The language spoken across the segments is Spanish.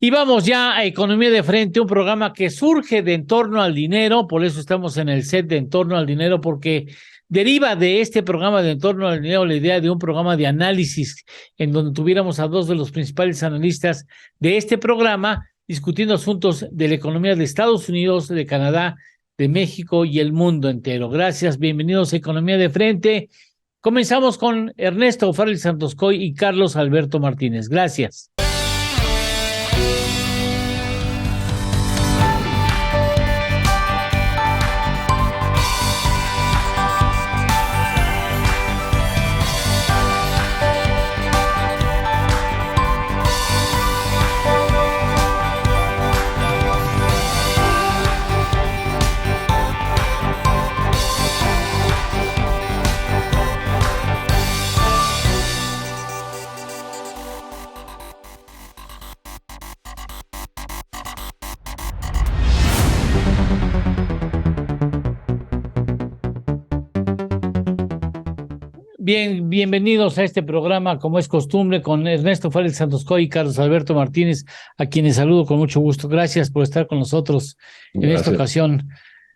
Y vamos ya a Economía de Frente, un programa que surge de En torno al dinero, por eso estamos en el set de En torno al dinero, porque deriva de este programa de En torno al dinero la idea de un programa de análisis en donde tuviéramos a dos de los principales analistas de este programa discutiendo asuntos de la economía de Estados Unidos, de Canadá, de México y el mundo entero. Gracias, bienvenidos a Economía de Frente. Comenzamos con Ernesto Farrell Santoscoy y Carlos Alberto Martínez. Gracias. Bien, bienvenidos a este programa, como es costumbre, con Ernesto Farrell Santoscoy y Carlos Alberto Martínez, a quienes saludo con mucho gusto. Gracias por estar con nosotros en esta ocasión.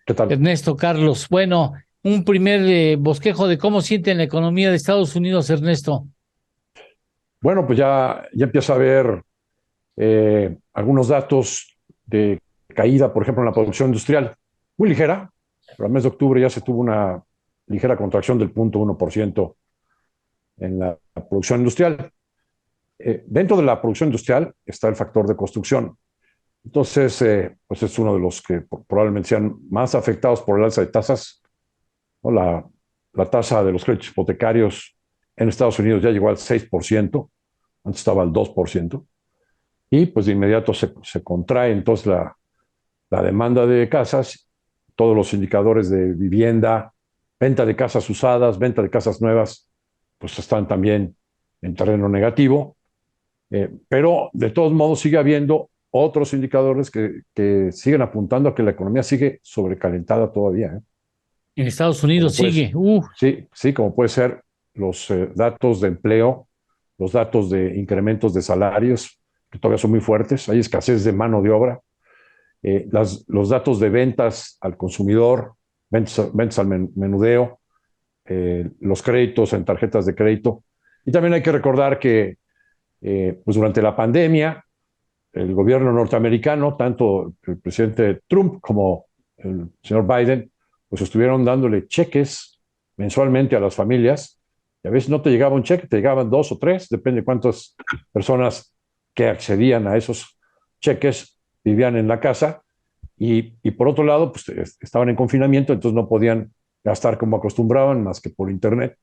¿Qué tal? Ernesto, Carlos. Bueno, un primer bosquejo de cómo sienten la economía de Estados Unidos, Ernesto. Bueno, pues ya empieza a haber algunos datos de caída, por ejemplo, en la producción industrial, muy ligera, pero al mes de octubre ya se tuvo una ligera contracción del 0.1% en la producción industrial. Dentro de la producción industrial está el factor de construcción. Entonces, pues es uno de los que probablemente sean más afectados por el alza de tasas, ¿no? La tasa de los créditos hipotecarios en Estados Unidos ya llegó al 6%, antes estaba al 2%, y pues de inmediato se contrae entonces la demanda de casas, todos los indicadores de vivienda, venta de casas usadas, venta de casas nuevas, pues están también en terreno negativo, pero de todos modos sigue habiendo otros indicadores que siguen apuntando a que la economía sigue sobrecalentada todavía. En Estados Unidos sigue. Sí, como puede ser los datos de empleo, los datos de incrementos de salarios, que todavía son muy fuertes, hay escasez de mano de obra, los datos de ventas al consumidor, ventas al menudeo, los créditos en tarjetas de crédito. Y también hay que recordar que pues durante la pandemia, el gobierno norteamericano, tanto el presidente Trump como el señor Biden, pues estuvieron dándole cheques mensualmente a las familias, y a veces no te llegaba un cheque, te llegaban 2 o 3, depende de cuántas personas que accedían a esos cheques vivían en la casa, y por otro lado, pues estaban en confinamiento, entonces no podían gastar como acostumbraban, más que por internet.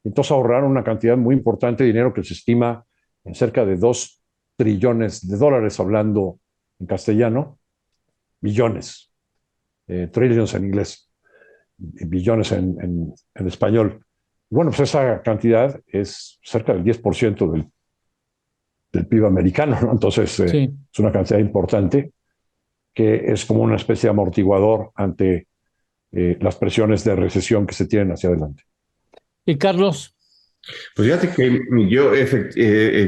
Entonces ahorraron una cantidad muy importante de dinero que se estima en cerca de 2 trillones de dólares, hablando en castellano, billones, trillions en inglés, billones en español. Bueno, pues esa cantidad es cerca del 10% del PIB americano, ¿no? Entonces, sí, es una cantidad importante que es como una especie de amortiguador ante las presiones de recesión que se tienen hacia adelante. ¿Y Carlos? Pues fíjate que yo,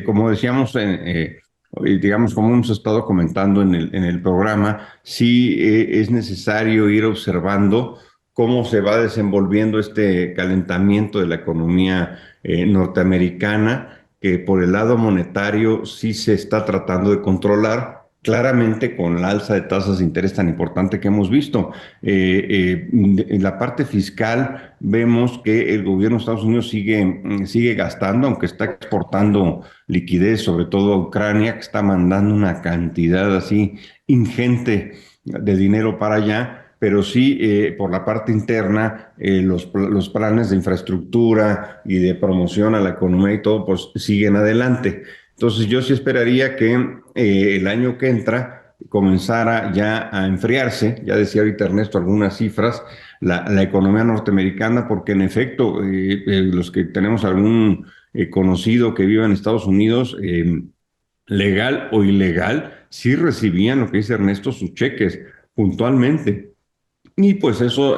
como decíamos, digamos, como hemos estado comentando en el programa, sí es necesario ir observando cómo se va desenvolviendo este calentamiento de la economía norteamericana, que por el lado monetario sí se está tratando de controlar, claramente con la alza de tasas de interés tan importante que hemos visto. En la parte fiscal vemos que el gobierno de Estados Unidos sigue gastando, aunque está exportando liquidez, sobre todo a Ucrania, que está mandando una cantidad así ingente de dinero para allá. Pero sí, por la parte interna, los planes de infraestructura y de promoción a la economía y todo, pues siguen adelante. Entonces yo sí esperaría que el año que entra comenzara ya a enfriarse. Ya decía ahorita Ernesto algunas cifras, la economía norteamericana, porque en efecto, los que tenemos algún conocido que vive en Estados Unidos, legal o ilegal, sí recibían, lo que dice Ernesto, sus cheques puntualmente. Y pues eso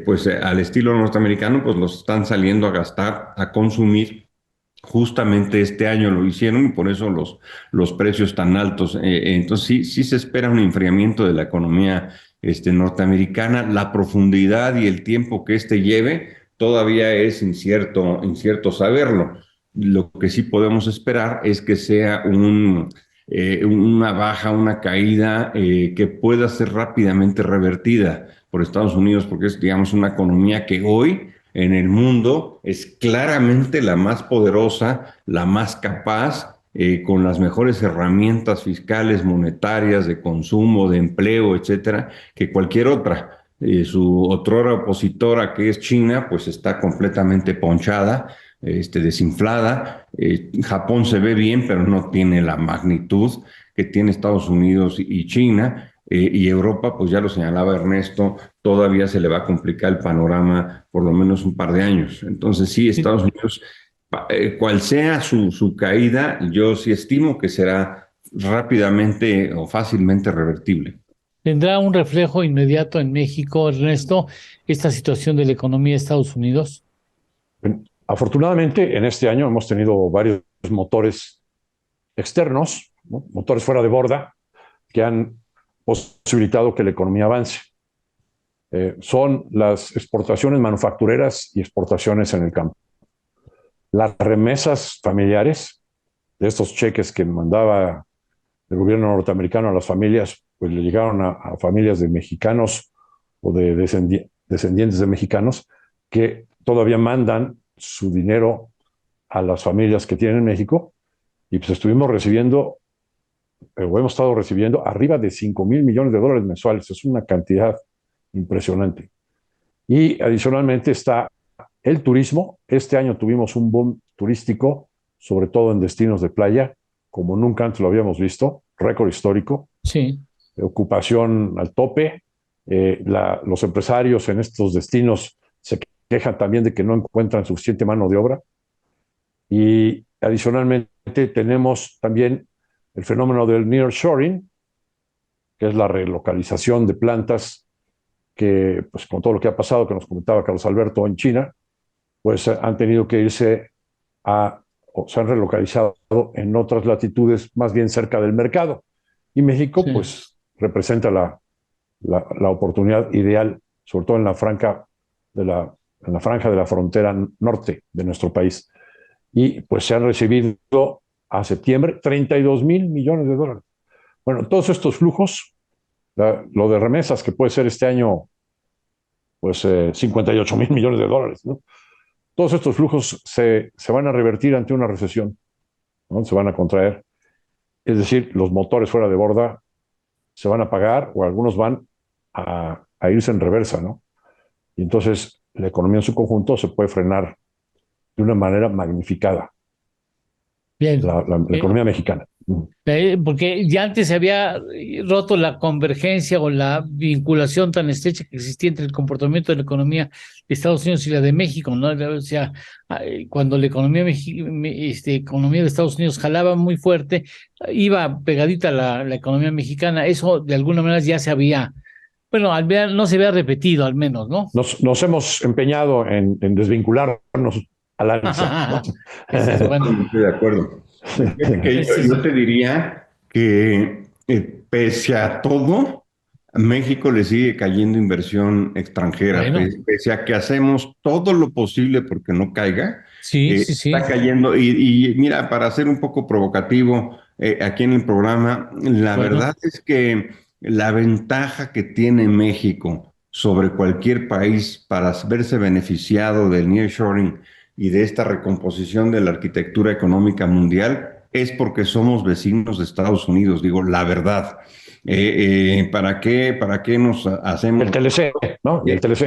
pues al estilo norteamericano, pues los están saliendo a gastar, a consumir, Justamente este año lo hicieron y por eso los precios tan altos. Entonces sí se espera un enfriamiento de la economía norteamericana. La profundidad y el tiempo que lleve todavía es incierto saberlo. Lo que sí podemos esperar es que sea una baja, una caída que pueda ser rápidamente revertida por Estados Unidos, porque es, digamos, una economía que hoy en el mundo es claramente la más poderosa, la más capaz, con las mejores herramientas fiscales, monetarias, de consumo, de empleo, etcétera, que cualquier otra. Su otrora opositora, que es China, pues está completamente ponchada, desinflada. Japón se ve bien, pero no tiene la magnitud que tiene Estados Unidos y China. Y Europa, pues ya lo señalaba Ernesto, todavía se le va a complicar el panorama por lo menos un par de años. Entonces sí, Estados Unidos, cual sea su caída, yo sí estimo que será rápidamente o fácilmente revertible. ¿Tendrá un reflejo inmediato en México, Ernesto, esta situación de la economía de Estados Unidos? Afortunadamente, en este año hemos tenido varios motores externos, ¿no? Motores fuera de borda, que han posibilitado que la economía avance. Son las exportaciones manufactureras y exportaciones en el campo. Las remesas familiares, de estos cheques que mandaba el gobierno norteamericano a las familias, pues le llegaron a familias de mexicanos o de descendientes de mexicanos que todavía mandan su dinero a las familias que tienen en México, y pues estuvimos recibiendo, o hemos estado recibiendo arriba de 5,000 millones de dólares mensuales. Es una cantidad impresionante. Y adicionalmente está el turismo. Este año tuvimos un boom turístico, sobre todo en destinos de playa, como nunca antes lo habíamos visto, récord histórico, Sí. ocupación al tope. Los empresarios en estos destinos se quejan también de que no encuentran suficiente mano de obra. Y adicionalmente tenemos también el fenómeno del nearshoring, que es la relocalización de plantas que, pues con todo lo que ha pasado, que nos comentaba Carlos Alberto, en China, pues han tenido que irse o se han relocalizado en otras latitudes, más bien cerca del mercado. Y México, Sí. pues, representa la oportunidad ideal, sobre todo en la franja de la frontera norte de nuestro país. Y pues se han recibido a septiembre 32,000 millones de dólares. Bueno, todos estos flujos, lo de remesas, que puede ser este año, pues 58,000 millones de dólares, ¿no? Todos estos flujos se van a revertir ante una recesión, ¿no? Se van a contraer. Es decir, los motores fuera de borda se van a apagar, o algunos van a irse en reversa, ¿no? Y entonces la economía en su conjunto se puede frenar de una manera magnificada, Bien. la economía mexicana. Porque ya antes se había roto la convergencia o la vinculación tan estrecha que existía entre el comportamiento de la economía de Estados Unidos y la de México, ¿no? O sea, cuando la economía, economía de Estados Unidos jalaba muy fuerte, iba pegadita la economía mexicana. Eso de alguna manera ya se había, bueno, no se había repetido al menos, ¿no? Nos hemos empeñado en desvincularnos al alza, ¿no? Ese es bueno. Estoy de acuerdo. Que yo te diría que pese a todo, a México le sigue cayendo inversión extranjera, Bueno, pese a que hacemos todo lo posible porque no caiga, sí, sí, sí. está cayendo. Y mira, para ser un poco provocativo aquí en el programa, la Bueno, verdad es que la ventaja que tiene México sobre cualquier país para verse beneficiado del nearshoring y de esta recomposición de la arquitectura económica mundial es porque somos vecinos de Estados Unidos, digo, la verdad. ¿Para qué nos hacemos? El TLC, ¿no? Y el TLC.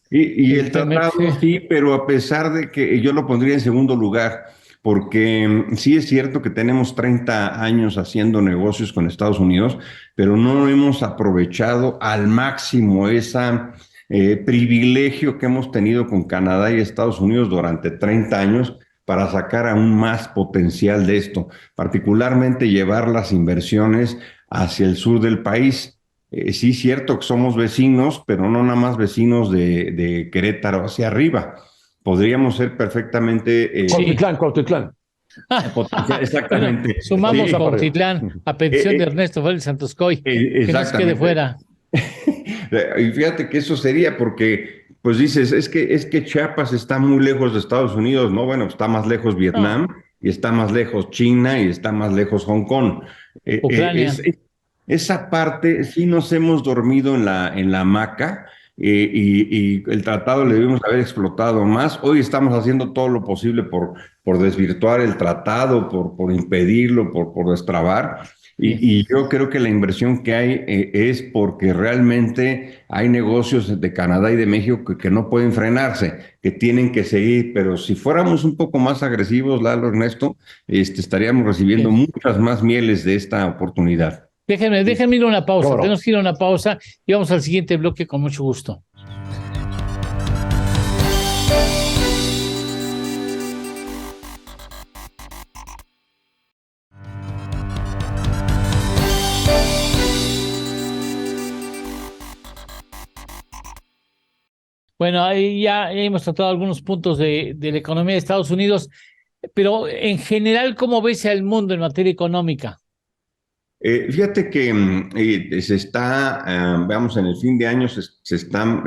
Y el el TEMEC, tratado sí, pero a pesar de que yo lo pondría en segundo lugar, porque sí es cierto que tenemos 30 años haciendo negocios con Estados Unidos, pero no hemos aprovechado al máximo esa privilegio que hemos tenido con Canadá y Estados Unidos durante 30 años para sacar aún más potencial de esto, particularmente llevar las inversiones hacia el sur del país. Sí es cierto que somos vecinos, pero no nada más vecinos de Querétaro hacia arriba. podríamos ser perfectamente Cuautitlán. exactamente. Bueno, sumamos Sí. Cuautitlán a petición de Ernesto Félix Santoscoy, que no se quede fuera. Y fíjate que eso sería porque, pues dices, es que Chiapas está muy lejos de Estados Unidos, ¿no? Bueno, está más lejos Vietnam, y está más lejos China, y está más lejos Hong Kong. Ucrania. Esa parte sí nos hemos dormido en la hamaca, y el tratado le debimos haber explotado más. Hoy estamos haciendo todo lo posible por desvirtuar el tratado, por impedirlo, por destrabar. Y yo creo que la inversión que hay es porque realmente hay negocios de Canadá y de México que no pueden frenarse, que tienen que seguir, pero si fuéramos un poco más agresivos, Lalo, Ernesto, estaríamos recibiendo muchas más mieles de esta oportunidad. Déjenme ir a una pausa. Claro. Tenemos que ir a una pausa y vamos al siguiente bloque con mucho gusto. Bueno, ahí ya hemos tratado algunos puntos de la economía de Estados Unidos, pero en general, ¿cómo ves al mundo en materia económica? Fíjate que se está, veamos, en el fin de año se están,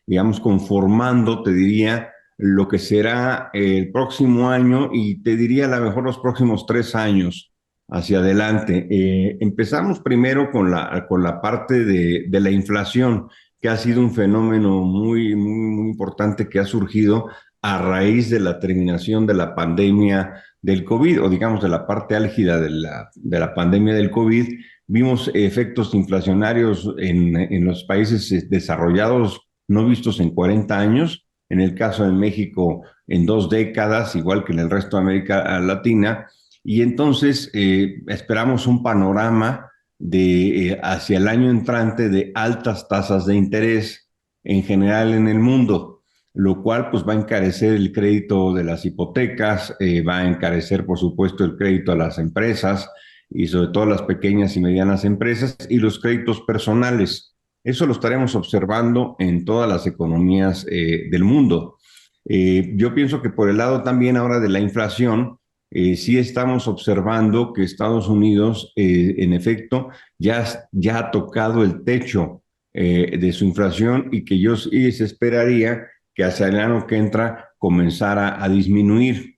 digamos, conformando, te diría, lo que será el próximo año y te diría a lo mejor los próximos 3 años hacia adelante. Empezamos primero con la parte de la inflación, que ha sido un fenómeno muy, muy, muy importante que ha surgido a raíz de la terminación de la pandemia del COVID, o digamos de la parte álgida de la pandemia del COVID. Vimos efectos inflacionarios en los países desarrollados no vistos en 40 años, en el caso de México en 2 décadas, igual que en el resto de América Latina, y entonces esperamos un panorama hacia el año entrante de altas tasas de interés en general en el mundo, lo cual pues va a encarecer el crédito de las hipotecas, va a encarecer por supuesto el crédito a las empresas y sobre todo las pequeñas y medianas empresas y los créditos personales. Eso lo estaremos observando en todas las economías del mundo. Yo pienso que por el lado también ahora de la inflación, sí estamos observando que Estados Unidos, en efecto, ya ha tocado el techo de su inflación y que yo sí se esperaría que hacia el año que entra comenzara a disminuir.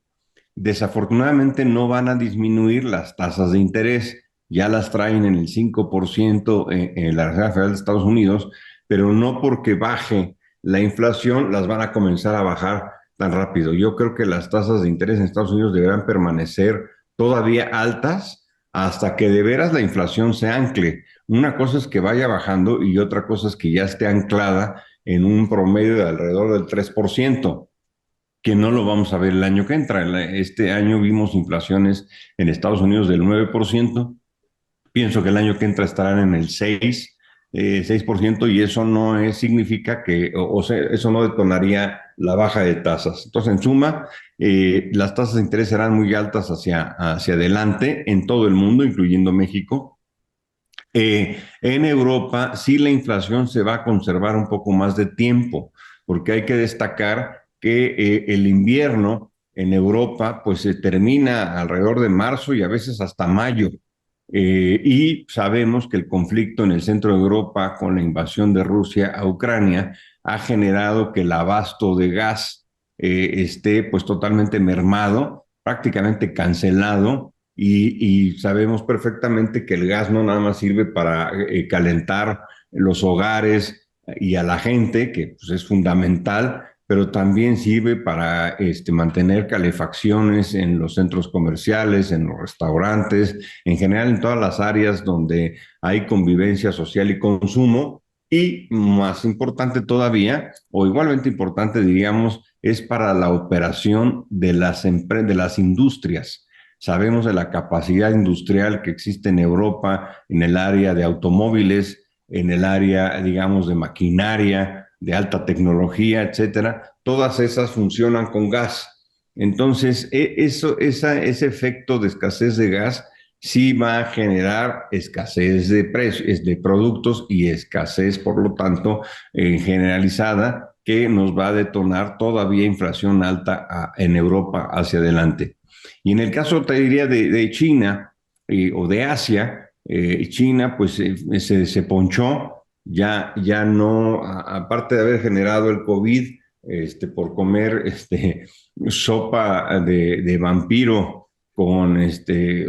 Desafortunadamente no van a disminuir las tasas de interés, ya las traen en el 5% en la Reserva Federal de Estados Unidos, pero no porque baje la inflación las van a comenzar a bajar tan rápido. Yo creo que las tasas de interés en Estados Unidos deberán permanecer todavía altas hasta que de veras la inflación se ancle. Una cosa es que vaya bajando y otra cosa es que ya esté anclada en un promedio de alrededor del 3%, que no lo vamos a ver el año que entra. Este año vimos inflaciones en Estados Unidos del 9%. Pienso que el año que entra estarán en el 6%, y eso no significa que, o sea, eso no detonaría la baja de tasas. Entonces, en suma, las tasas de interés serán muy altas hacia adelante en todo el mundo, incluyendo México. En Europa sí la inflación se va a conservar un poco más de tiempo, porque hay que destacar que el invierno en Europa pues se termina alrededor de marzo y a veces hasta mayo. Y sabemos que el conflicto en el centro de Europa con la invasión de Rusia a Ucrania ha generado que el abasto de gas esté pues totalmente mermado, prácticamente cancelado, y sabemos perfectamente que el gas no nada más sirve para calentar los hogares y a la gente, que pues, es fundamental, pero también sirve para mantener calefacciones en los centros comerciales, en los restaurantes, en general en todas las áreas donde hay convivencia social y consumo. Y más importante todavía, o igualmente importante diríamos, es para la operación de las industrias. Sabemos de la capacidad industrial que existe en Europa, en el área de automóviles, en el área, digamos, de maquinaria, de alta tecnología, etcétera. Todas esas funcionan con gas. Entonces, ese efecto de escasez de gas sí va a generar escasez de precios, de productos, y escasez, por lo tanto, generalizada que nos va a detonar todavía inflación alta en Europa hacia adelante. Y en el caso, te diría, de China o de Asia, China pues se ponchó, ya no, aparte de haber generado el COVID, por comer sopa de vampiro con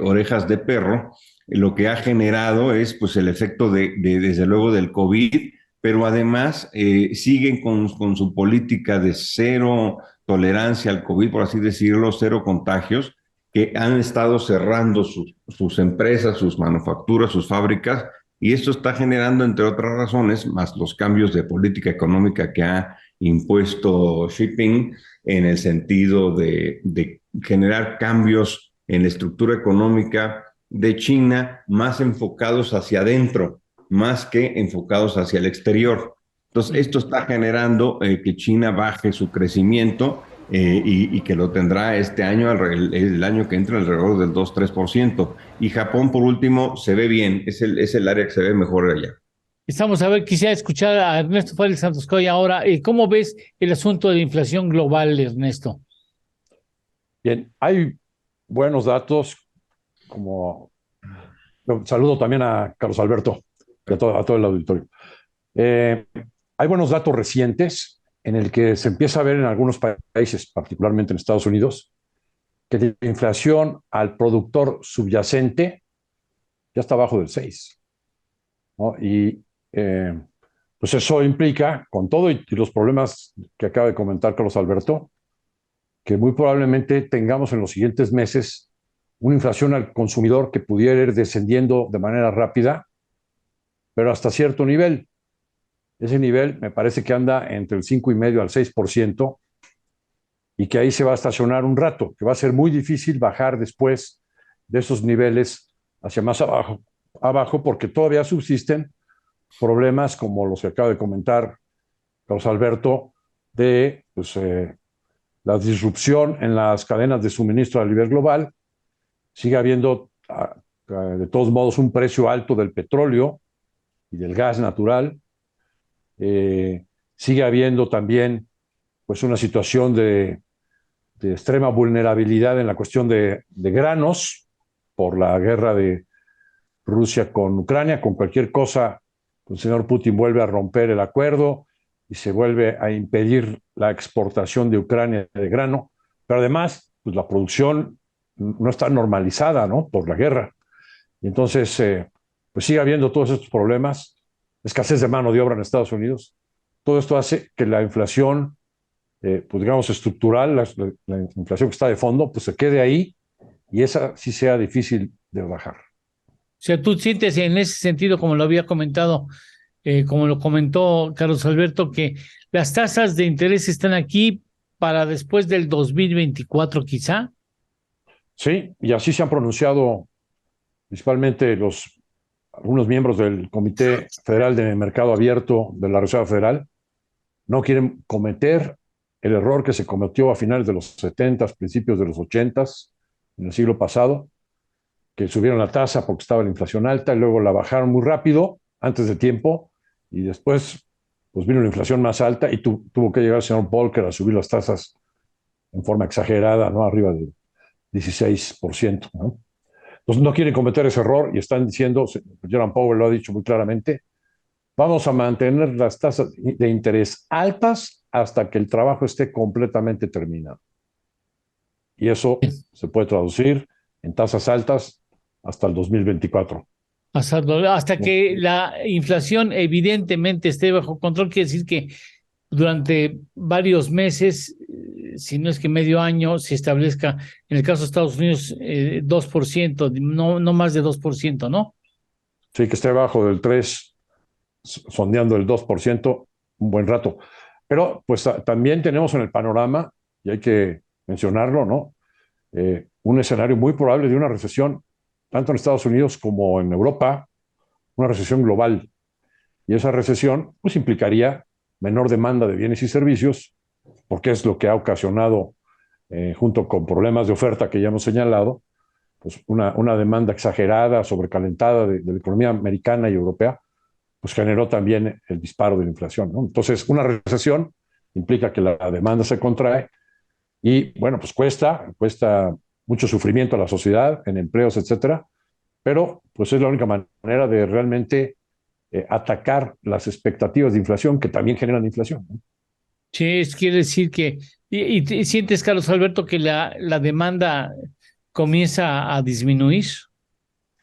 orejas de perro, lo que ha generado es pues el efecto desde luego del COVID, pero además siguen con su política de cero tolerancia al COVID, por así decirlo, cero contagios, que han estado cerrando sus empresas, sus manufacturas, sus fábricas, y esto está generando, entre otras razones, más los cambios de política económica que ha impuesto Xi Jinping en el sentido de generar cambios en la estructura económica de China más enfocados hacia adentro, más que enfocados hacia el exterior. Entonces, esto está generando que China baje su crecimiento y que lo tendrá este año, el año que entra, alrededor del 2-3%. Y Japón, por último, se ve bien, es el área que se ve mejor allá. Estamos a ver, quisiera escuchar a Ernesto Félix Santos Coy ahora. ¿Cómo ves el asunto de la inflación global, Ernesto? Bien, hay buenos datos, como saludo también a Carlos Alberto y a todo el auditorio. Hay buenos datos recientes en el que se empieza a ver en algunos países, particularmente en Estados Unidos, que la inflación al productor subyacente ya está abajo del 6, ¿no? Y pues eso implica, con todo y los problemas que acaba de comentar Carlos Alberto, que muy probablemente tengamos en los siguientes meses una inflación al consumidor que pudiera ir descendiendo de manera rápida, pero hasta cierto nivel. Ese nivel me parece que anda entre el 5,5 al 6%, y que ahí se va a estacionar un rato, que va a ser muy difícil bajar después de esos niveles hacia más abajo, porque todavía subsisten problemas como los que acaba de comentar Carlos Alberto, de pues, la disrupción en las cadenas de suministro a nivel global. Sigue habiendo, de todos modos, un precio alto del petróleo y del gas natural. Sigue habiendo también pues, una situación de extrema vulnerabilidad en la cuestión de granos por la guerra de Rusia con Ucrania. Con cualquier cosa, el señor Putin vuelve a romper el acuerdo y se vuelve a impedir la exportación de Ucrania de grano, pero además pues la producción no está normalizada, ¿no?, por la guerra. Y entonces pues sigue habiendo todos estos problemas, escasez de mano de obra en Estados Unidos. Todo esto hace que la inflación, pues digamos estructural, la inflación que está de fondo, pues se quede ahí, y esa sí sea difícil de bajar. O sea, tú sientes en ese sentido, como lo había comentado, como lo comentó Carlos Alberto, que las tasas de interés están aquí para después del 2024 quizá. Sí, y así se han pronunciado principalmente algunos miembros del Comité Federal de Mercado Abierto de la Reserva Federal. No quieren cometer el error que se cometió a finales de los 70, principios de los 80, en el siglo pasado, que subieron la tasa porque estaba la inflación alta y luego la bajaron muy rápido, antes de tiempo, y después pues vino la inflación más alta y tuvo que llegar el señor Volcker a subir las tasas en forma exagerada, ¿no?, arriba del 16%, ¿no? Entonces no quieren cometer ese error y están diciendo, Jerome Powell lo ha dicho muy claramente, vamos a mantener las tasas de interés altas hasta que el trabajo esté completamente terminado. Y eso se puede traducir en tasas altas hasta el 2024. Hasta que la inflación evidentemente esté bajo control, quiere decir que durante varios meses, si no es que medio año, se establezca, en el caso de Estados Unidos, 2%, no más de 2%, ¿no? Sí, que esté bajo del 3%, sondeando el 2% un buen rato. Pero pues también tenemos en el panorama, y hay que mencionarlo, ¿no?, un escenario muy probable de una recesión, tanto en Estados Unidos como en Europa, una recesión global. Y esa recesión pues implicaría menor demanda de bienes y servicios, porque es lo que ha ocasionado, junto con problemas de oferta que ya hemos señalado, pues una demanda exagerada, sobrecalentada de la economía americana y europea, pues generó también el disparo de la inflación, ¿no? Entonces, una recesión implica que la demanda se contrae y bueno, pues cuesta mucho sufrimiento a la sociedad, en empleos, etcétera, pero pues es la única manera de realmente atacar las expectativas de inflación que también generan inflación, ¿no? Sí, quiere decir que, y sientes, Carlos Alberto, que la demanda comienza a disminuir.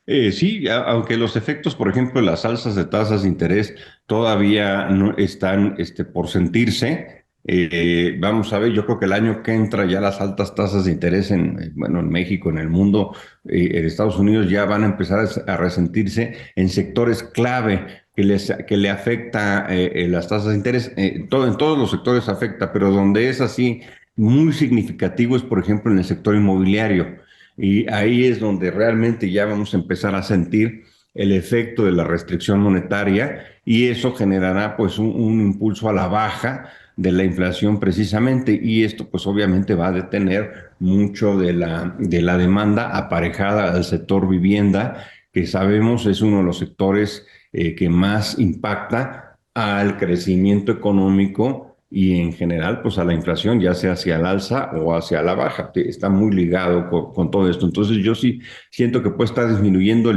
Sí, aunque los efectos, por ejemplo, de las alzas de tasas de interés todavía no están por sentirse. Vamos a ver, yo creo que el año que entra ya las altas tasas de interés bueno, en México, en el mundo, en Estados Unidos ya van a empezar a resentirse en sectores clave que le afecta las tasas de interés. En todos los sectores afecta, pero donde es así muy significativo es, por ejemplo, en el sector inmobiliario. Y ahí es donde realmente ya vamos a empezar a sentir el efecto de la restricción monetaria y eso generará pues un impulso a la baja de la inflación precisamente y esto pues obviamente va a detener mucho de la demanda aparejada al sector vivienda, que sabemos es uno de los sectores que más impacta al crecimiento económico y en general, pues a la inflación, ya sea hacia el alza o hacia la baja. Está muy ligado con todo esto. Entonces yo sí siento que puede estar disminuyendo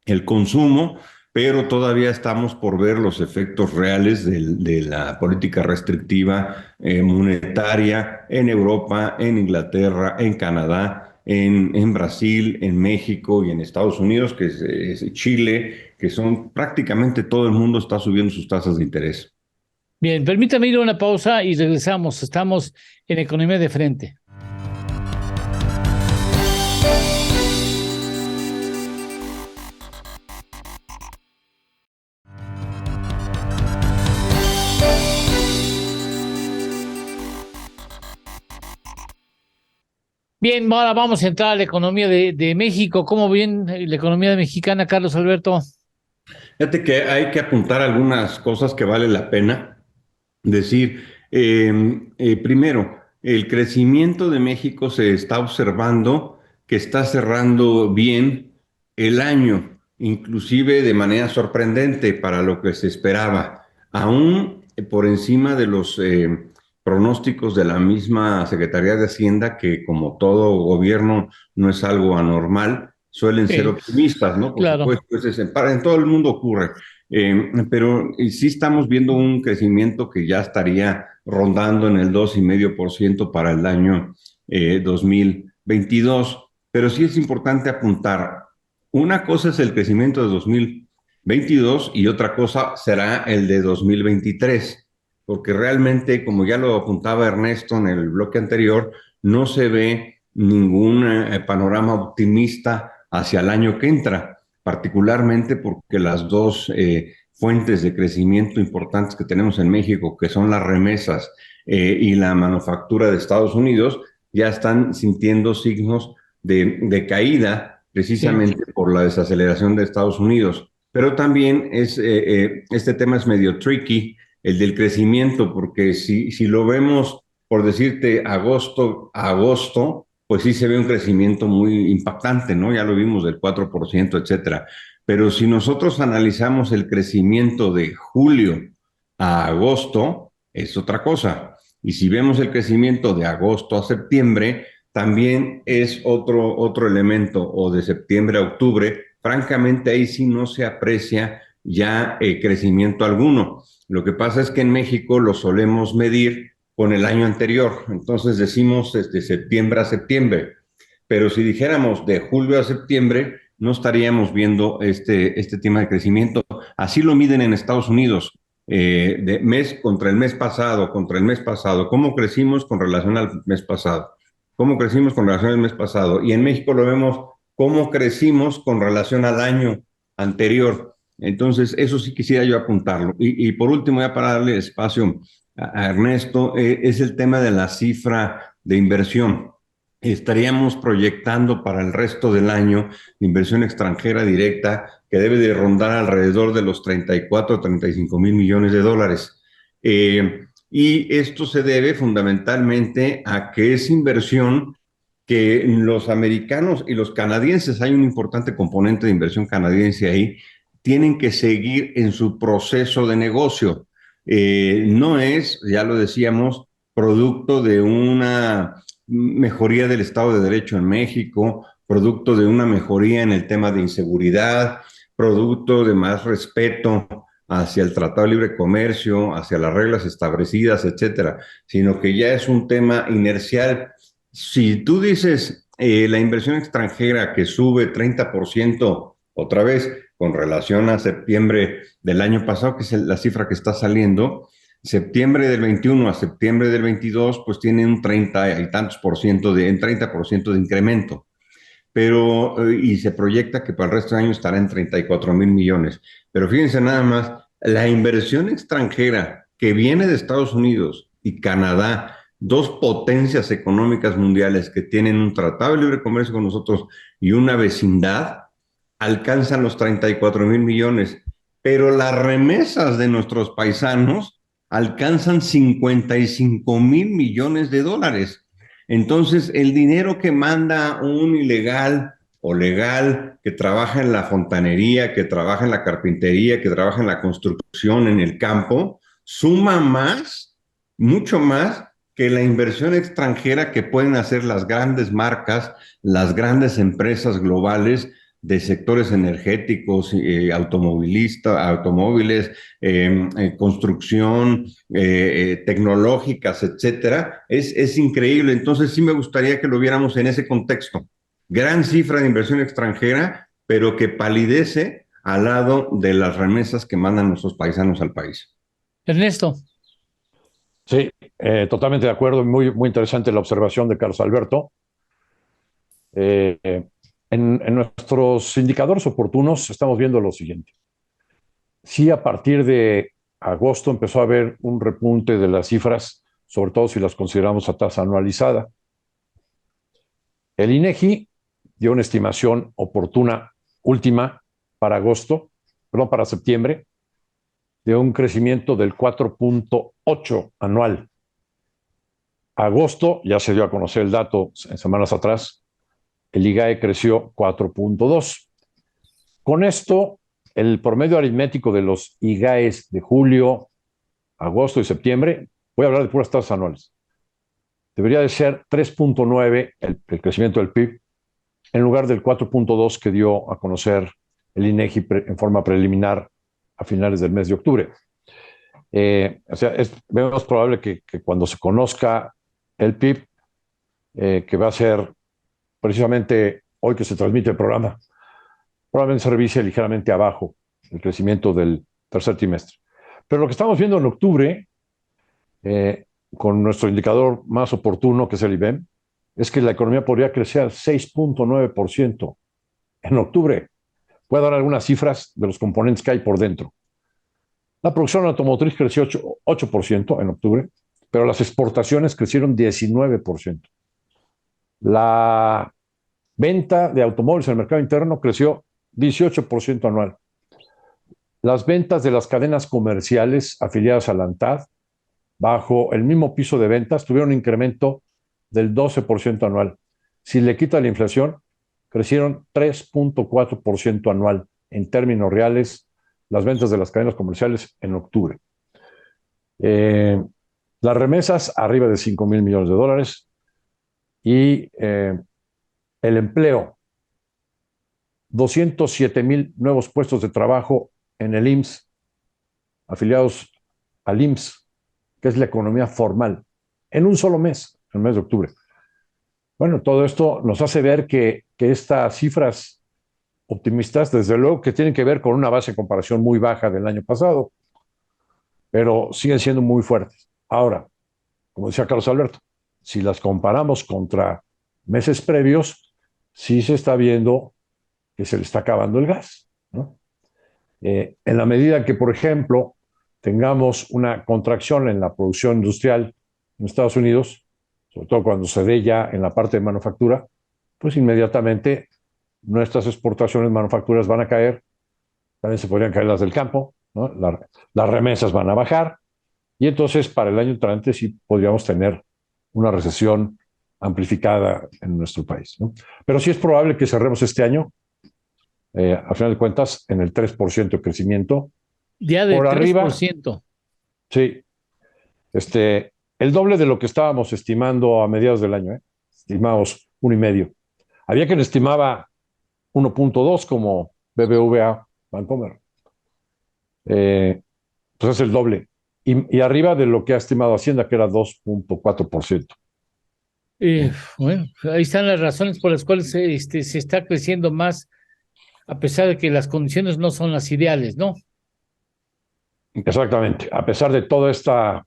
el consumo, pero todavía estamos por ver los efectos reales de la política restrictiva monetaria en Europa, en Inglaterra, en Canadá, en Brasil, en México y en Estados Unidos, que es Chile, que son prácticamente todo el mundo está subiendo sus tasas de interés. Bien, permítame ir a una pausa y regresamos. Estamos en Economía de Frente. Bien, ahora vamos a entrar a la economía de México. ¿Cómo bien la economía mexicana, Carlos Alberto? Fíjate que hay que apuntar algunas cosas que vale la pena decir. Primero, el crecimiento de México se está observando que está cerrando bien el año, inclusive de manera sorprendente para lo que se esperaba, aún por encima de los pronósticos de la misma Secretaría de Hacienda, que como todo gobierno no es algo anormal, suelen ser Sí, optimistas, ¿no? Por claro. supuesto, en todo el mundo ocurre. Pero sí estamos viendo un crecimiento que ya estaría rondando en el 2,5% para el año 2022. Pero sí es importante apuntar, una cosa es el crecimiento de 2022 y otra cosa será el de 2023, porque realmente, como ya lo apuntaba Ernesto en el bloque anterior, no se ve ningún panorama optimista hacia el año que entra, particularmente porque las dos fuentes de crecimiento importantes que tenemos en México, que son las remesas y la manufactura de Estados Unidos, ya están sintiendo signos de caída Sí. precisamente por la desaceleración de Estados Unidos. Pero también este tema es medio tricky, el del crecimiento, porque si lo vemos, por decirte, agosto a agosto, pues sí se ve un crecimiento muy impactante, ¿no? Ya lo vimos del 4%, etcétera. Pero si nosotros analizamos el crecimiento de julio a agosto, es otra cosa. Y si vemos el crecimiento de agosto a septiembre, también es otro elemento, o de septiembre a octubre. Francamente, ahí sí no se aprecia ya crecimiento alguno. Lo que pasa es que en México lo solemos medir con el año anterior. Entonces decimos desde septiembre a septiembre. Pero si dijéramos de julio a septiembre, no estaríamos viendo este tema de crecimiento. Así lo miden en Estados Unidos, de mes contra el mes pasado, contra el mes pasado. ¿Cómo crecimos con relación al mes pasado? ¿Cómo crecimos con relación al mes pasado? Y en México lo vemos cómo crecimos con relación al año anterior. Entonces, eso sí quisiera yo apuntarlo. Y por último, ya para darle espacio a Ernesto, es el tema de la cifra de inversión. Estaríamos proyectando para el resto del año inversión extranjera directa que debe de rondar alrededor de los 34 o 35 mil millones de dólares. Y esto se debe fundamentalmente a que es inversión que los americanos y los canadienses, hay un importante componente de inversión canadiense ahí, tienen que seguir en su proceso de negocio. no es, ya lo decíamos, producto de una mejoría del Estado de Derecho en México, producto de una mejoría en el tema de inseguridad, producto de más respeto hacia el Tratado de Libre Comercio, hacia las reglas establecidas, etcétera, sino que ya es un tema inercial. Si tú dices la inversión extranjera que sube 30% otra vez con relación a septiembre del año pasado, que es la cifra que está saliendo, septiembre del 21 a septiembre del 22, pues tiene un 30 y tantos por ciento en 30% de incremento. Pero, y se proyecta que para el resto del año estará en 34,000 millones. Pero fíjense nada más, la inversión extranjera que viene de Estados Unidos y Canadá, dos potencias económicas mundiales que tienen un tratado de libre comercio con nosotros y una vecindad, alcanzan los 34,000 millones. Pero las remesas de nuestros paisanos alcanzan 55,000 millones de dólares. Entonces, el dinero que manda un ilegal o legal que trabaja en la fontanería, que trabaja en la carpintería, que trabaja en la construcción, en el campo, suma más, mucho más que la inversión extranjera que pueden hacer las grandes marcas, las grandes empresas globales de sectores energéticos, automóviles, construcción, tecnológicas, etcétera, es increíble. Entonces sí me gustaría que lo viéramos en ese contexto. Gran cifra de inversión extranjera, pero que palidece al lado de las remesas que mandan nuestros paisanos al país. Ernesto. Sí, totalmente de acuerdo. Muy interesante la observación de Carlos Alberto. En nuestros indicadores oportunos estamos viendo lo siguiente. Sí, a partir de agosto empezó a haber un repunte de las cifras, sobre todo si las consideramos a tasa anualizada. El INEGI dio una estimación oportuna última para para septiembre, de un crecimiento del 4.8 anual. Agosto, ya se dio a conocer el dato en semanas atrás, el IGAE creció 4.2. Con esto, el promedio aritmético de los IGAEs de julio, agosto y septiembre, voy a hablar de puras tasas anuales, debería de ser 3.9 el crecimiento del PIB, en lugar del 4.2 que dio a conocer el INEGI en forma preliminar a finales del mes de octubre. O sea, es menos probable que cuando se conozca el PIB, que va a ser precisamente hoy que se transmite el programa, probablemente se revise ligeramente abajo el crecimiento del tercer trimestre. Pero lo que estamos viendo en octubre, con nuestro indicador más oportuno, que es el IBEM, es que la economía podría crecer al 6.9% en octubre. Voy a dar algunas cifras de los componentes que hay por dentro. La producción automotriz creció 8% en octubre, pero las exportaciones crecieron 19%. La venta de automóviles en el mercado interno creció 18% anual. Las ventas de las cadenas comerciales afiliadas a la ANTAD, bajo el mismo piso de ventas, tuvieron un incremento del 12% anual. Si le quita la inflación, crecieron 3.4% anual en términos reales las ventas de las cadenas comerciales en octubre. Las remesas arriba de 5,000 millones de dólares y el empleo, 207,000 nuevos puestos de trabajo en el IMSS, afiliados al IMSS, que es la economía formal, en un solo mes, el mes de octubre. Bueno, todo esto nos hace ver que estas cifras optimistas, desde luego que tienen que ver con una base de comparación muy baja del año pasado, pero siguen siendo muy fuertes. Ahora, como decía Carlos Alberto, si las comparamos contra meses previos, sí se está viendo que se le está acabando el gas, ¿no? En la medida que, por ejemplo, tengamos una contracción en la producción industrial en Estados Unidos, sobre todo cuando se dé ya en la parte de manufactura, pues inmediatamente nuestras exportaciones manufacturas van a caer, también se podrían caer las del campo, ¿no? Las remesas van a bajar, y entonces para el año entrante sí podríamos tener una recesión amplificada en nuestro país, ¿no? Pero sí es probable que cerremos este año, a final de cuentas, en el 3% de crecimiento. Ya del por 3%. Sí, el doble de lo que estábamos estimando a mediados del año, ¿eh? Estimamos 1,5. Había quien estimaba 1,2 como BBVA Bancomer. Pues es el doble. Y arriba de lo que ha estimado Hacienda, que era 2,4%. Bueno, ahí están las razones por las cuales se está creciendo más, a pesar de que las condiciones no son las ideales, ¿no? Exactamente. A pesar de toda esta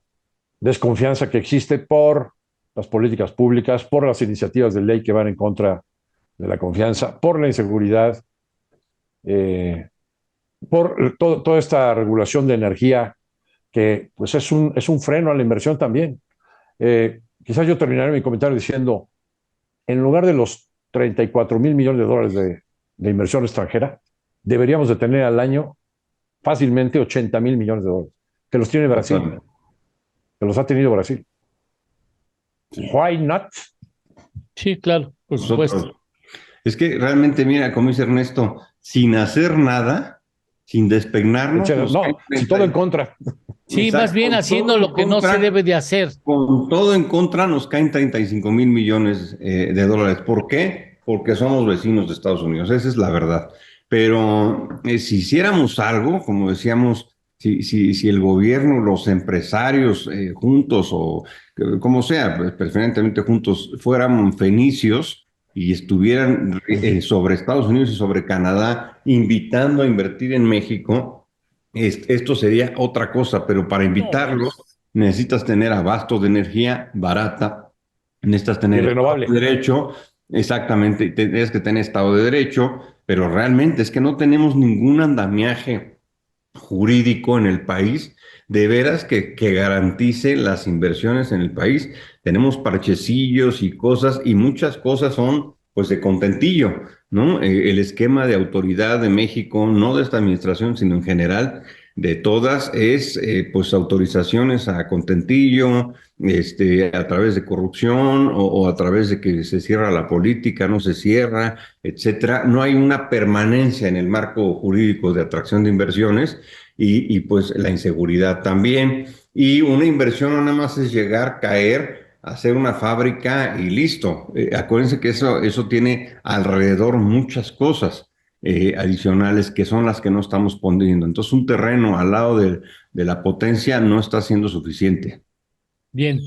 desconfianza que existe por las políticas públicas, por las iniciativas de ley que van en contra de la confianza, por la inseguridad, eh, por toda esta regulación de energía que pues es un freno a la inversión también. Quizás yo terminaré mi comentario diciendo, en lugar de los 34,000 millones de dólares de inversión extranjera, deberíamos de tener al año fácilmente 80,000 millones de dólares, que los tiene Brasil, que los ha tenido Brasil. Why not? Sí, claro, por supuesto. Nosotros. Es que realmente, mira, como dice Ernesto, sin hacer nada, sin despeinarnos, No, si todo en contra. Sí, exacto, más bien haciendo lo que no se debe de hacer. Con todo en contra nos caen 35,000 millones de dólares. ¿Por qué? Porque somos vecinos de Estados Unidos, esa es la verdad. Pero si hiciéramos algo, como decíamos, si el gobierno, los empresarios juntos o como sea, pues, preferentemente juntos, fueran fenicios y estuvieran sobre Estados Unidos y sobre Canadá, invitando a invertir en México, esto sería otra cosa, pero para invitarlos necesitas tener abasto de energía barata, necesitas tener Estado Renovable. de derecho, exactamente, tienes que tener Estado de Derecho, pero realmente es que no tenemos ningún andamiaje jurídico en el país, de veras que garantice las inversiones en el país. Tenemos parchecillos y cosas, y muchas cosas son pues de contentillo, ¿no? El esquema de autoridad de México, no de esta administración, sino en general, de todas, es pues autorizaciones a contentillo, a través de corrupción o a través de que se cierra la política, no se cierra, etcétera. No hay una permanencia en el marco jurídico de atracción de inversiones pues la inseguridad también. Y una inversión no nada más es llegar, caer, hacer una fábrica y listo. Acuérdense que eso tiene alrededor muchas cosas adicionales que son las que no estamos poniendo. Entonces un terreno al lado de la potencia no está siendo suficiente. Bien.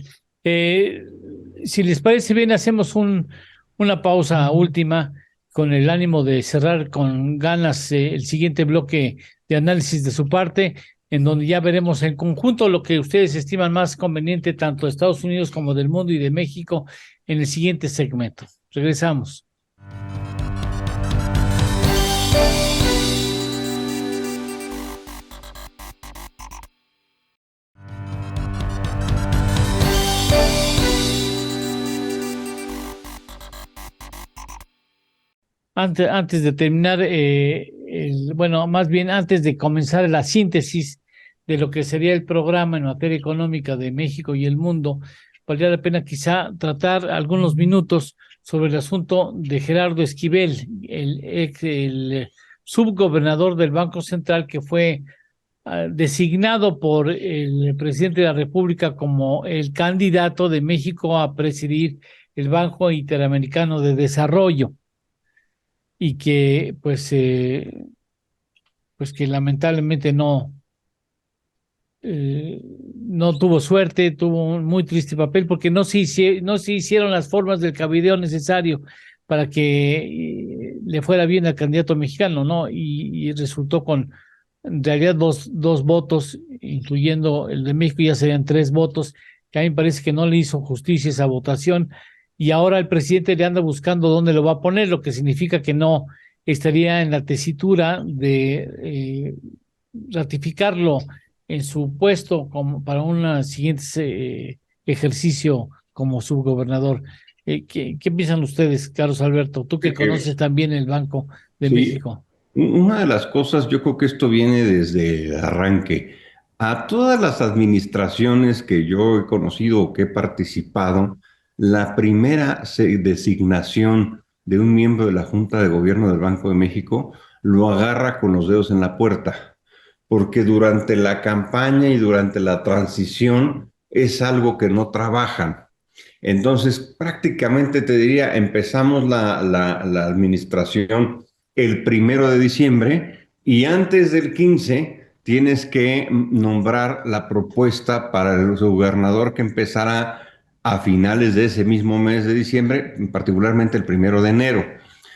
Si les parece bien, hacemos una pausa última con el ánimo de cerrar con ganas el siguiente bloque de análisis de su parte, en donde ya veremos en conjunto lo que ustedes estiman más conveniente, tanto de Estados Unidos como del mundo y de México, en el siguiente segmento. Regresamos. Antes de terminar, bueno, más bien antes de comenzar la síntesis de lo que sería el programa en materia económica de México y el mundo, valdría la pena quizá tratar algunos minutos sobre el asunto de Gerardo Esquivel, el subgobernador del Banco Central que fue designado por el presidente de la República como el candidato de México a presidir el Banco Interamericano de Desarrollo. Y que pues que lamentablemente no tuvo suerte, tuvo un muy triste papel porque no se hicieron las formas del cabildeo necesario para que le fuera bien al candidato mexicano, ¿no? Y resultó con en realidad dos votos, incluyendo el de México, ya serían 3 votos, que a mí me parece que no le hizo justicia esa votación, y ahora el presidente le anda buscando dónde lo va a poner, lo que significa que no estaría en la tesitura de ratificarlo en su puesto como para un siguiente ejercicio como subgobernador. ¿Qué piensan ustedes, Carlos Alberto? Tú que conoces también el Banco de México. Una de las cosas, yo creo que esto viene desde el arranque. A todas las administraciones que yo he conocido o que he participado, la primera designación de un miembro de la Junta de Gobierno del Banco de México lo agarra con los dedos en la puerta. porque durante la campaña y durante la transición es algo que no trabajan. Entonces, prácticamente te diría, empezamos la administración el 1 de diciembre y antes del 15 tienes que nombrar la propuesta para el gobernador que empezará a finales de ese mismo mes de diciembre, particularmente el 1 de enero.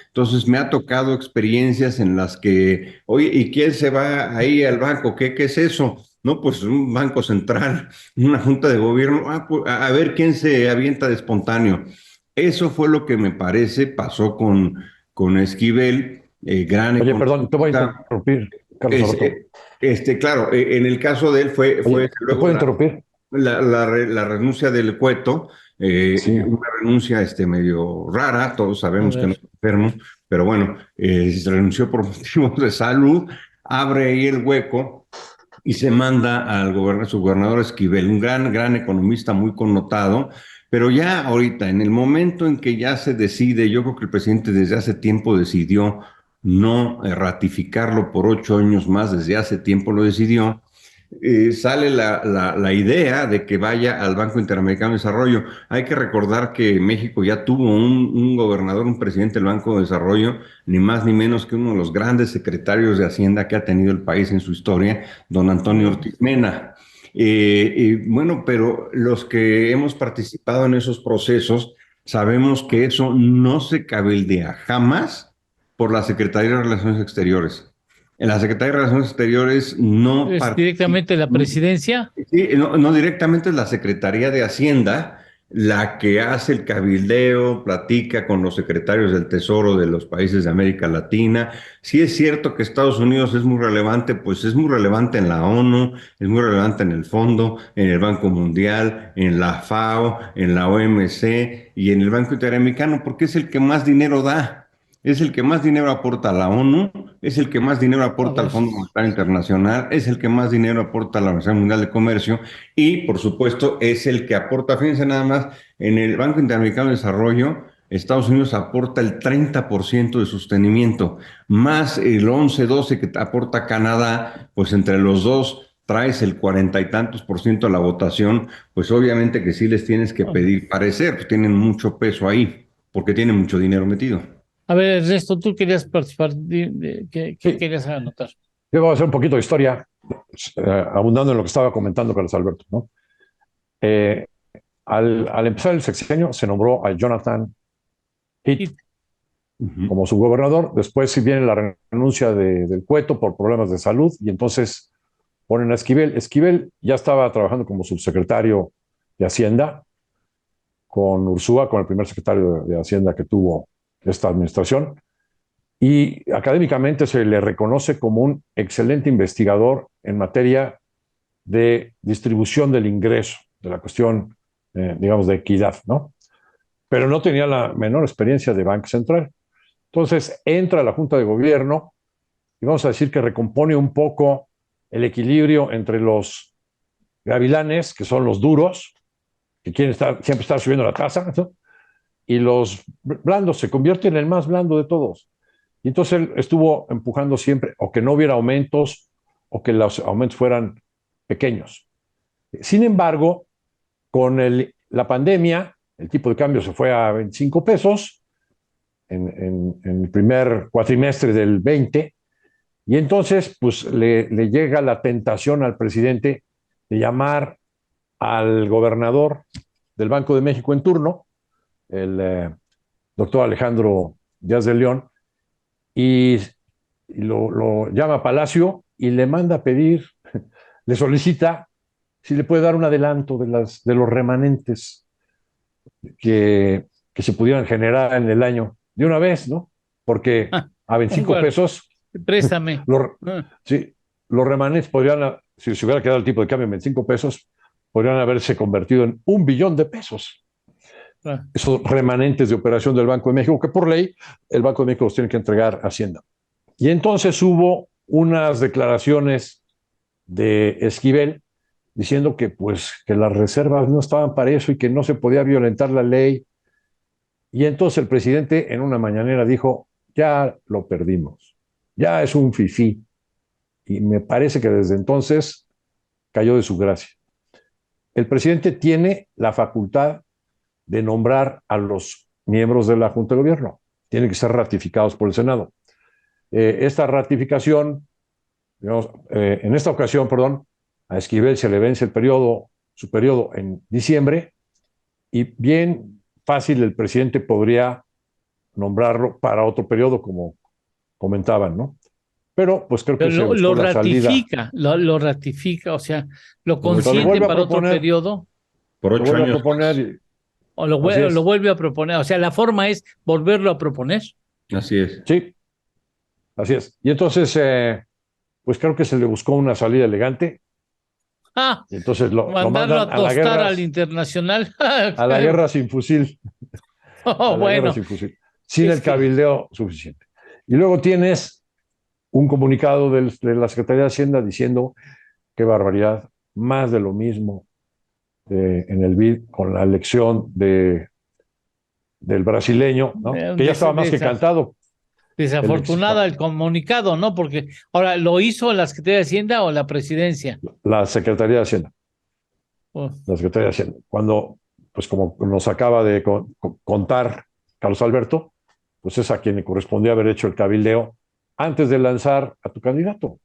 Entonces me ha tocado experiencias en las que, oye, ¿y quién se va ahí al banco? ¿Qué es eso? No, pues un banco central, una junta de gobierno, pues, a ver quién se avienta de espontáneo. Eso fue lo que me parece pasó con Esquivel, gran Oye, perdón, te voy a economista. interrumpir, Carlos Es, Alberto. claro, en el caso de él fue Oye, desde ¿te luego puedo interrumpir? la renuncia del Cueto, Sí. una renuncia medio rara, todos A sabemos que no ver. es enfermo, pero bueno, se renunció por motivos de salud, abre ahí el hueco y se manda al su gobernador Esquivel, un gran economista muy connotado, pero ya ahorita, en el momento en que ya se decide, yo creo que el presidente desde hace tiempo decidió no ratificarlo por 8 años más, desde hace tiempo lo decidió, sale la idea de que vaya al Banco Interamericano de Desarrollo. Hay que recordar que México ya tuvo un gobernador, un presidente del Banco de Desarrollo, ni más ni menos que uno de los grandes secretarios de Hacienda que ha tenido el país en su historia, don Antonio Ortiz Mena. Bueno, pero los que hemos participado en esos procesos sabemos que eso no se cabildea jamás por la Secretaría de Relaciones Exteriores. En la Secretaría de Relaciones Exteriores no ¿Es participa, directamente la presidencia? sí, no directamente es la Secretaría de Hacienda la que hace el cabildeo, platica con los secretarios del Tesoro de los países de América Latina. Sí es cierto que Estados Unidos es muy relevante, pues es muy relevante en la ONU, es muy relevante en el Fondo, en el Banco Mundial, en la FAO, en la OMC y en el Banco Interamericano, porque es el que más dinero da. Es el que más dinero aporta a la ONU, es el que más dinero A aporta al ver. Fondo Monetario Internacional, es el que más dinero aporta a la Organización Mundial de Comercio y, por supuesto, es el que aporta, fíjense nada más, en el Banco Interamericano de Desarrollo, Estados Unidos aporta el 30% de sostenimiento, más el 11-12 que aporta Canadá, pues entre los dos traes el 40 y tantos % de la votación, pues obviamente que sí les tienes que pedir parecer, pues tienen mucho peso ahí, porque tienen mucho dinero metido. A ver, Ernesto, tú querías participar. ¿Qué Sí, querías anotar? yo voy a hacer un poquito de historia, abundando en lo que estaba comentando Carlos Alberto, ¿no? Eh, al empezar el sexenio se nombró a Jonathan Heath Y, Ujú. como su gobernador. Después si viene la renuncia del Cueto por problemas de salud y entonces ponen a Esquivel. Esquivel ya estaba trabajando como subsecretario de Hacienda con Ursúa, con el primer secretario de Hacienda que tuvo esta administración. Y académicamente se le reconoce como un excelente investigador en materia de distribución del ingreso, de la cuestión, digamos, de equidad, ¿no? Pero no tenía la menor experiencia de Banco Central. Entonces entra a la Junta de Gobierno y vamos a decir que recompone un poco el equilibrio entre los gavilanes, que son los duros, que quieren siempre estar subiendo la tasa, ¿no? Y los blandos, se convierte en el más blando de todos. Y entonces él estuvo empujando siempre o que no hubiera aumentos o que los aumentos fueran pequeños. Sin embargo, con la pandemia, el tipo de cambio se fue a 25 pesos en el primer cuatrimestre del 20, y entonces pues le llega la tentación al presidente de llamar al gobernador del Banco de México en turno, el doctor Alejandro Díaz de León, y lo llama a Palacio y le manda a pedir, le solicita si le puede dar un adelanto de los remanentes que se pudieran generar en el año de una vez, ¿no? Porque a un 25 pesos, préstame. los, Ah, sí, los remanentes podrían, si se hubiera quedado el tipo de cambio en 25 pesos, podrían haberse convertido en 1 billón de pesos. ah. Esos remanentes de operación del Banco de México, que por ley el Banco de México los tiene que entregar a Hacienda. Y entonces hubo unas declaraciones de Esquivel diciendo que pues que las reservas no estaban para eso y que no se podía violentar la ley. Y entonces el presidente en una mañanera dijo, ya lo perdimos, ya es un fifí, y me parece que desde entonces cayó de su gracia. El presidente tiene la facultad de nombrar a los miembros de la Junta de Gobierno. Tienen que ser ratificados por el Senado. Esta ratificación, digamos, en esta ocasión, perdón, a Esquivel se le vence su periodo en diciembre, y bien fácil el presidente podría nombrarlo para otro periodo, como comentaban, ¿no? Pero pues creo que se buscó Lo la salida. ratifica, lo ratifica, o sea, lo Cuando consiente vuelve a para otro proponer, periodo Por lo 8 vuelve a años proponer, más. o así lo es. vuelve a proponer. O sea, la forma es volverlo a proponer. Así es. Sí, así es. Y entonces, pues creo que se le buscó una salida elegante, Ah, y entonces lo mandarlo mandan a tostar al internacional. a la guerra sin fusil, Oh, a la guerra bueno, sin fusil, sin es el que cabildeo suficiente. Y luego tienes un comunicado de la Secretaría de Hacienda diciendo: qué barbaridad, más de lo mismo en el BID con la elección del brasileño, ¿no? Que ya estaba más que cantado. desafortunada el comunicado, ¿no? Porque ahora, ¿lo hizo la Secretaría de Hacienda o la Presidencia? La Secretaría de Hacienda. Oh. La Secretaría de Hacienda. Cuando, pues como nos acaba de contar Carlos Alberto, pues es a quien le correspondía haber hecho el cabildeo antes de lanzar a tu candidato.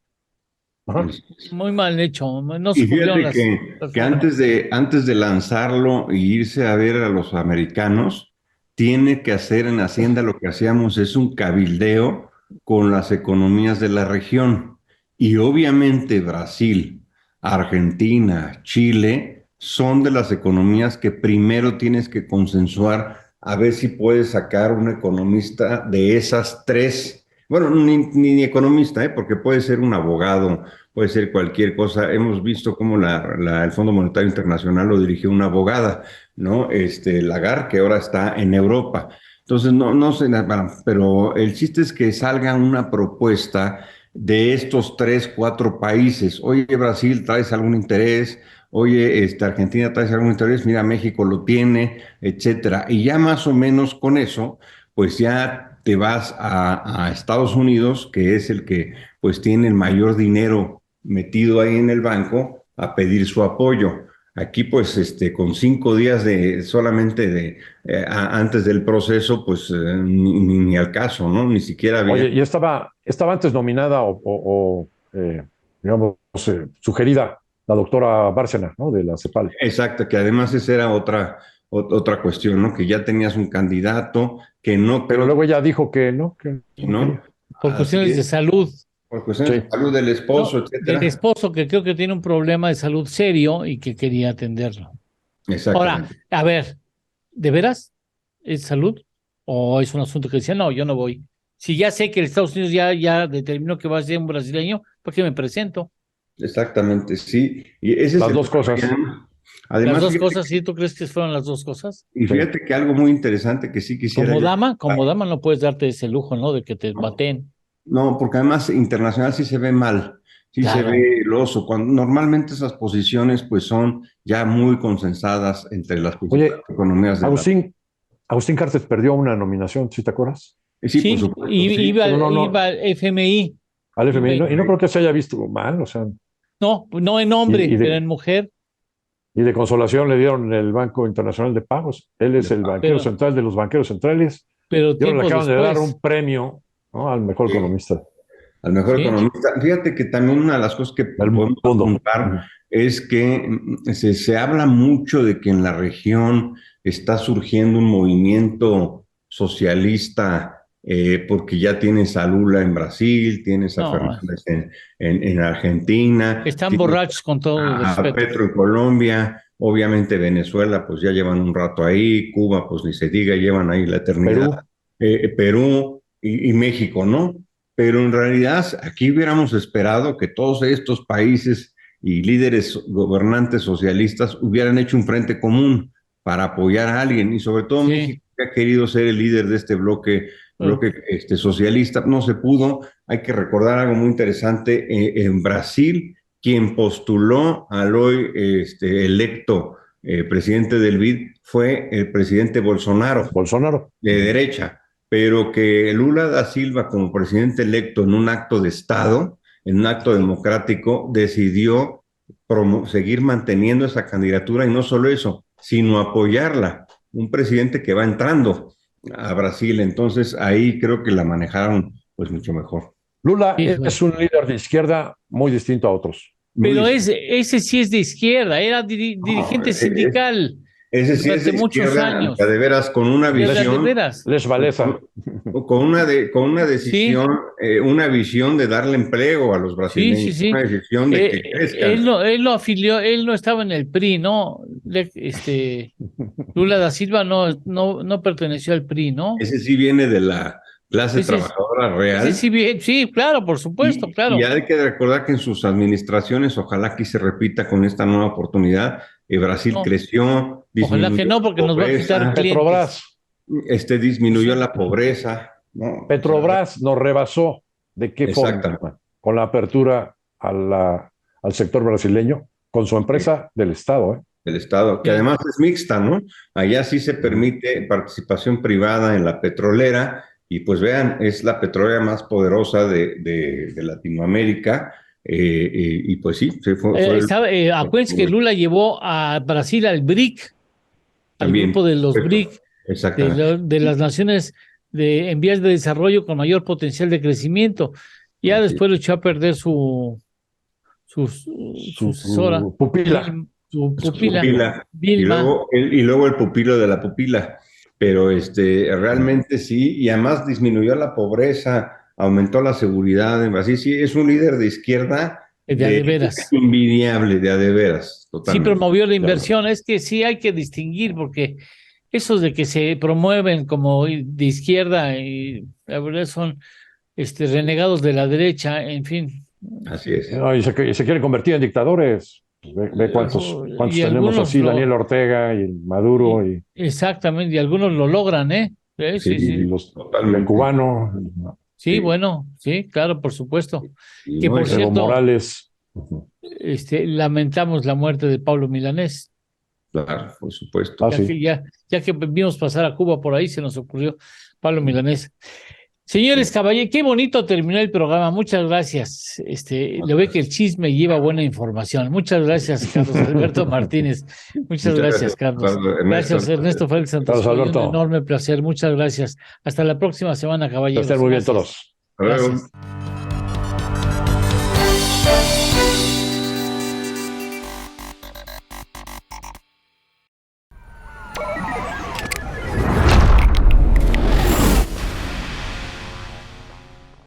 Ajá. Muy mal hecho, no Y se cumplieron fíjate las que formas. antes de lanzarlo e irse a ver a los americanos, tiene que hacer en Hacienda lo que hacíamos, es un cabildeo con las economías de la región. Y obviamente Brasil, Argentina, Chile son de las economías que primero tienes que consensuar a ver si puedes sacar un economista de esas tres. Bueno, ni economista, porque puede ser un abogado, puede ser cualquier cosa. Hemos visto cómo el Fondo Monetario Internacional lo dirigió una abogada, ¿no? Lagarde, que ahora está en Europa. Entonces, no sé, pero el chiste es que salga una propuesta de estos 3, 4 países. Oye, Brasil, ¿traes algún interés? Oye, Argentina, ¿traes algún interés? Mira, México lo tiene, etcétera. Y ya más o menos con eso, pues ya te vas a Estados Unidos, que es el que pues tiene el mayor dinero metido ahí en el banco, a pedir su apoyo. Aquí, pues, con 5 días antes del proceso, pues, ni al caso, ¿no? Ni siquiera había. Oye, y estaba antes nominada digamos, sugerida la doctora Bárcena, ¿no? De la CEPAL. Exacto, que además esa era otra cuestión, ¿no? Que ya tenías un candidato que no Pero creo, luego ella dijo que no ¿no? quería. Por Así cuestiones de es, salud. por cuestiones Sí. de salud del esposo, No, del etcétera. esposo que creo que tiene un problema de salud serio y que quería atenderlo. Ahora, Exactamente. a ver, ¿de veras es salud? ¿O es un asunto que decía, no, yo no voy? Si ya sé que el Estados Unidos ya determinó que va a ser un brasileño, ¿por qué me presento? Exactamente, sí. Y ese es Las el dos cosas. problema. Las Además, dos cosas, ¿sí? ¿Tú crees que fueron las dos cosas? y Sí. fíjate que algo muy interesante que sí quisiera yo. Como dama no puedes darte ese lujo, ¿no? De que te baten. No, porque además internacional sí se ve mal, sí se Claro. ve el oso, cuando normalmente esas posiciones pues son ya muy consensadas entre las principales Oye, economías de la. Agustín Cartes perdió una nominación, ¿sí te acuerdas? Sí, por Sí, supuesto, sí. iba, Pero iba no, al FMI. al Iba, FMI, ¿no? Y no creo que se haya visto mal, o sea, no en y, hombre, y pero de, en mujer. y de consolación le dieron el Banco Internacional de Pagos. Él es el banquero Pero, central de los banqueros centrales, pero y ahora le tiempo acaban de dar después, un premio, ¿no? Al mejor Sí, economista al mejor ¿sí? economista. Fíjate que también una de las cosas que del podemos mundo. apuntar es que se habla mucho de que en la región está surgiendo un movimiento socialista, porque ya tienes a Lula en Brasil, tienes a No, Fernández en Argentina, están tienes borrachos con todo a respeto. Petro en Colombia, obviamente Venezuela, pues ya llevan un rato ahí, Cuba, pues ni se diga, llevan ahí la eternidad, Perú. Perú y México, ¿no? Pero en realidad aquí hubiéramos esperado que todos estos países y líderes gobernantes socialistas hubieran hecho un frente común para apoyar a alguien, y sobre todo Sí. México, que ha querido ser el líder de este bloque socialista, no se pudo. Hay que recordar algo muy interesante: en Brasil, quien postuló al hoy electo presidente del BID fue el presidente Bolsonaro, Bolsonaro. de derecha, pero que Lula da Silva como presidente electo en un acto de Estado en un acto democrático, decidió seguir manteniendo esa candidatura y no solo eso, sino apoyarla. Un presidente que va entrando a Brasil, entonces ahí creo que la manejaron pues mucho mejor. Lula Híjole. es un líder de izquierda muy distinto a otros. Pero Muy- ese sí es de izquierda, era dirigente sindical ese sí es durante de muchos izquierda, años. de veras, con una De visión, veras. Les Valesa. con una decisión, una visión de darle empleo a los brasileños, Sí. una decisión de que crezcan. Él no afilió, él no estaba en el PRI, ¿no? Lula da Silva no perteneció al PRI, ¿no? Ese sí viene de la clase Ese es- trabajadora real. Sí, claro, por supuesto, claro. Y hay que recordar que en sus administraciones, ojalá aquí se repita con esta nueva oportunidad, Brasil No, creció, ojalá que disminuyó no, porque la nos va a quitar pobreza, clientes. Petrobras. disminuyó Sí. la pobreza, ¿no? Petrobras nos rebasó. ¿De qué Exacto. forma? Con la apertura al sector brasileño, con su empresa del Estado. Del Estado, que Sí. además es mixta, ¿no? Allá sí se permite participación privada en la petrolera, y pues vean, es la petrolera más poderosa de Latinoamérica, y pues sí, Acuérdense que Lula llevó a Brasil al BRIC, al también. grupo de los BRIC, Exactamente. de las naciones en vías de desarrollo con mayor potencial de crecimiento. Ya Así después lo echó a perder su sucesora, pupila. su Su pupila, pupila. Vilma. Y luego el pupilo de la pupila. Pero realmente sí, y además disminuyó la pobreza, aumentó la seguridad en Brasil. Sí, es un líder de izquierda De a de veras. envidiable, de a de veras, Sí totalmente. promovió la inversión. Es que sí hay que distinguir, porque esos de que se promueven como de izquierda y la verdad son renegados de la derecha, en fin. Así es. No, y se quieren convertir en dictadores. Ve cuántos Y tenemos algunos así, Daniel Ortega y Maduro y exactamente, y algunos lo logran, ¿eh? Sí. los Totalmente. el cubano, Sí, Sí. bueno, sí, claro, por supuesto. Y Que no, por y- Evo cierto, Morales. lamentamos la muerte de Pablo Milanés. Claro, por supuesto. Ah, sí. Ya que vimos pasar a Cuba por ahí, se nos ocurrió Pablo Milanés. Señores caballeros, qué bonito terminó el programa. Muchas gracias. Le ve que el chisme lleva buena información. Muchas gracias, Carlos Alberto Martínez. Muchas gracias, Carlos. Ernesto. Gracias, Ernesto Félix Santos. Carlos Alberto. Un enorme placer. Muchas gracias. Hasta la próxima semana, Que caballeros. estén muy bien Gracias. Hasta todos. luego. Gracias.